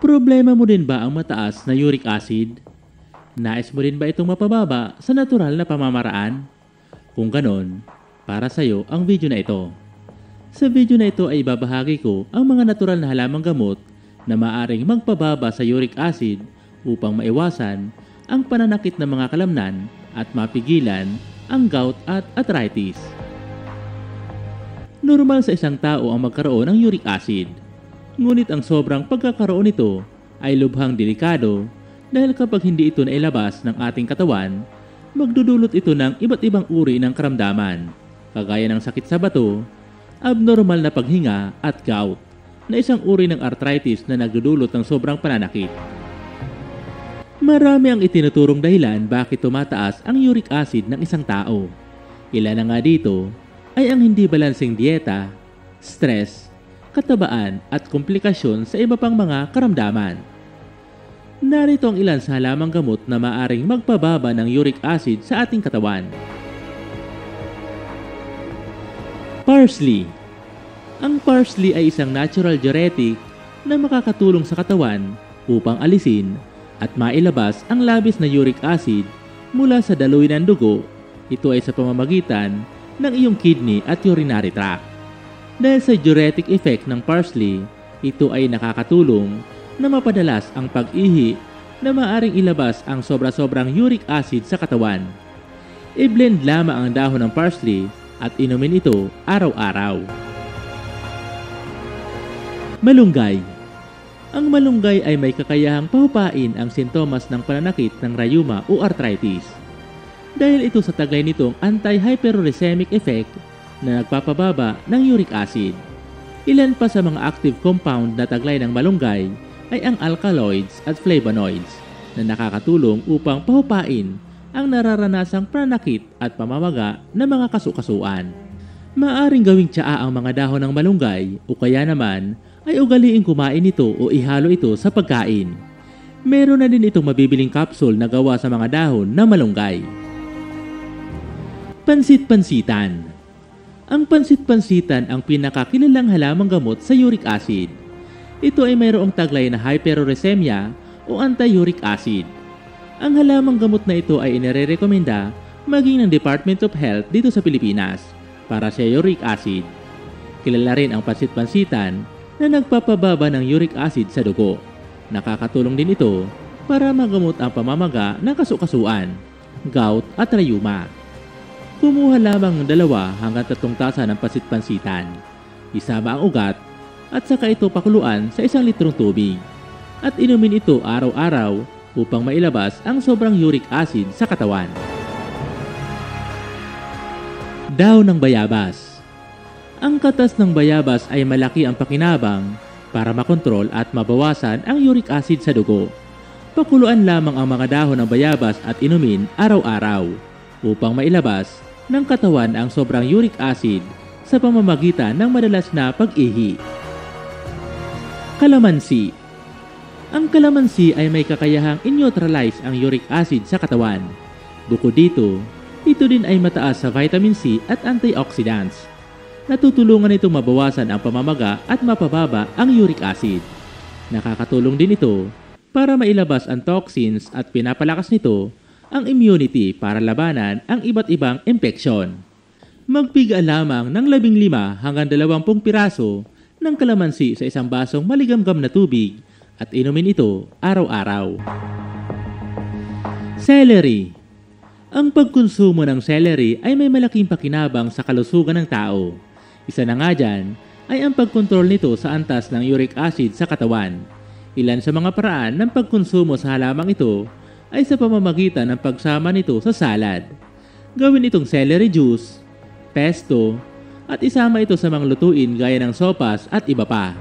Problema mo din ba ang mataas na uric acid? Nais mo din ba itong mapababa sa natural na pamamaraan? Kung ganon, para sa'yo ang video na ito. Sa video na ito ay ibabahagi ko ang mga natural na halamang gamot na maaring magpababa sa uric acid upang maiwasan ang pananakit ng mga kalamnan at mapigilan ang gout at arthritis. Normal sa isang tao ang magkaroon ng uric acid. Ngunit ang sobrang pagkakaroon nito ay lubhang delikado dahil kapag hindi ito nailabas ng ating katawan, magdudulot ito ng iba't ibang uri ng karamdaman, kagaya ng sakit sa bato, abnormal na paghinga at gout, na isang uri ng arthritis na nagdudulot ng sobrang pananakit. Marami ang itinuturong dahilan bakit tumataas ang uric acid ng isang tao. Ilan na nga dito ay ang hindi balanseng dieta, stress, katabaan at komplikasyon sa iba pang mga karamdaman. Narito ang ilan sa halamang gamot na maaring magpababa ng uric acid sa ating katawan. Parsley. Ang parsley ay isang natural diuretic na makakatulong sa katawan upang alisin at mailabas ang labis na uric acid mula sa daloy ng dugo. Ito ay sa pamamagitan ng iyong kidney at urinary tract. Dahil sa diuretic effect ng parsley, ito ay nakakatulong na mapadalas ang pag-ihi na maaring ilabas ang sobra-sobrang uric acid sa katawan. I-blend lamang ang dahon ng parsley at inumin ito araw-araw. Malunggay. Ang malunggay ay may kakayahang pahupain ang sintomas ng pananakit ng rheuma o arthritis. Dahil ito sa taglay nitong anti-hyperuricemic effect na nagpapababa ng uric acid. Ilan pa sa mga active compound na taglay ng malunggay ay ang alkaloids at flavonoids na nakakatulong upang pahupain ang nararanasang pananakit at pamamaga ng mga kasukasuan. Maaring gawing tsaa ang mga dahon ng malunggay o kaya naman ay ugaliing kumain ito o ihalo ito sa pagkain. Meron na din itong mabibiling capsule na gawa sa mga dahon ng malunggay. Pansit-pansitan. Ang pansit-pansitan ang pinakakilalang halamang gamot sa uric acid. Ito ay mayroong taglay na hyperuricemia o anti-uric acid. Ang halamang gamot na ito ay inirekomenda maging ng Department of Health dito sa Pilipinas para sa uric acid. Kilala rin ang pansit-pansitan na nagpapababa ng uric acid sa dugo. Nakakatulong din ito para magamot ang pamamaga ng kasukasuan, gout at rheuma. Kumuha lamang ng 2 hanggang 3 tasa ng pansit-pansitan. Isama ang ugat at saka ito pakuluan sa 1 litrong tubig. At inumin ito araw-araw upang mailabas ang sobrang uric acid sa katawan. Dahon ng bayabas. Ang katas ng bayabas ay malaki ang pakinabang para makontrol at mabawasan ang uric acid sa dugo. Pakuluan lamang ang mga dahon ng bayabas at inumin araw-araw upang mailabas ng katawan ang sobrang uric acid sa pamamagitan ng madalas na pag-ihi. Kalamansi. Ang kalamansi ay may kakayahang i-neutralize ang uric acid sa katawan. Bukod dito, ito din ay mataas sa vitamin C at antioxidants. Natutulungan itong mabawasan ang pamamaga at mapababa ang uric acid. Nakakatulong din ito para mailabas ang toxins at pinapalakas nito ang immunity para labanan ang iba't ibang impeksyon. Magpiga lamang ng 15 hanggang 20 piraso ng kalamansi sa isang basong maligamgam na tubig at inumin ito araw-araw. Celery. Ang pagkonsumo ng celery ay may malaking pakinabang sa kalusugan ng tao. Isa na nga dyan ay ang pagkontrol nito sa antas ng uric acid sa katawan. Ilan sa mga paraan ng pagkonsumo sa halamang ito ay sa pamamagitan ng pagsama nito sa salad. Gawin itong celery juice, pesto, at isama ito sa mga lutuin gaya ng sopas at iba pa.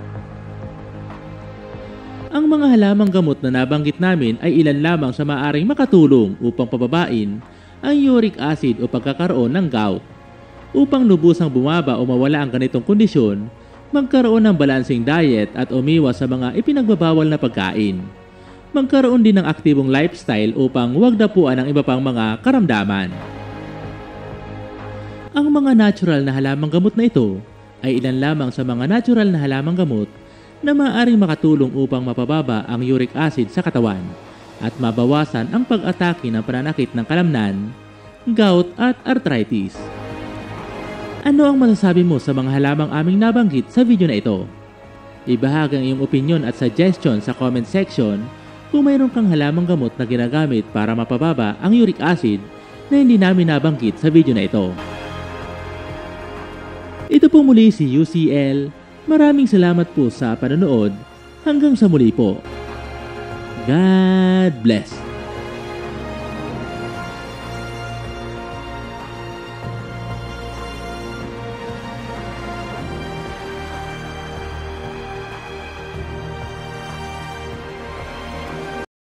Ang mga halamang gamot na nabanggit namin ay ilan lamang sa maaring makatulong upang pababain ang uric acid o pagkakaroon ng gout. Upang lubusang bumaba o mawala ang ganitong kondisyon, magkaroon ng balancing diet at umiwas sa mga ipinagbabawal na pagkain. Magkaroon din ng aktibong lifestyle upang huwag dapuan ang iba pang mga karamdaman. Ang mga natural na halamang gamot na ito ay ilan lamang sa mga natural na halamang gamot na maaaring makatulong upang mapababa ang uric acid sa katawan at mabawasan ang pag-atake ng pananakit ng kalamnan, gout at arthritis. Ano ang masasabi mo sa mga halamang aming nabanggit sa video na ito? Ibahagi ang iyong opinion at suggestion sa comment section kung mayroon kang halamang gamot na ginagamit para mapababa ang uric acid na hindi namin nabanggit sa video na ito. Ito po muli si UCL. Maraming salamat po sa panonood. Hanggang sa muli po. God bless.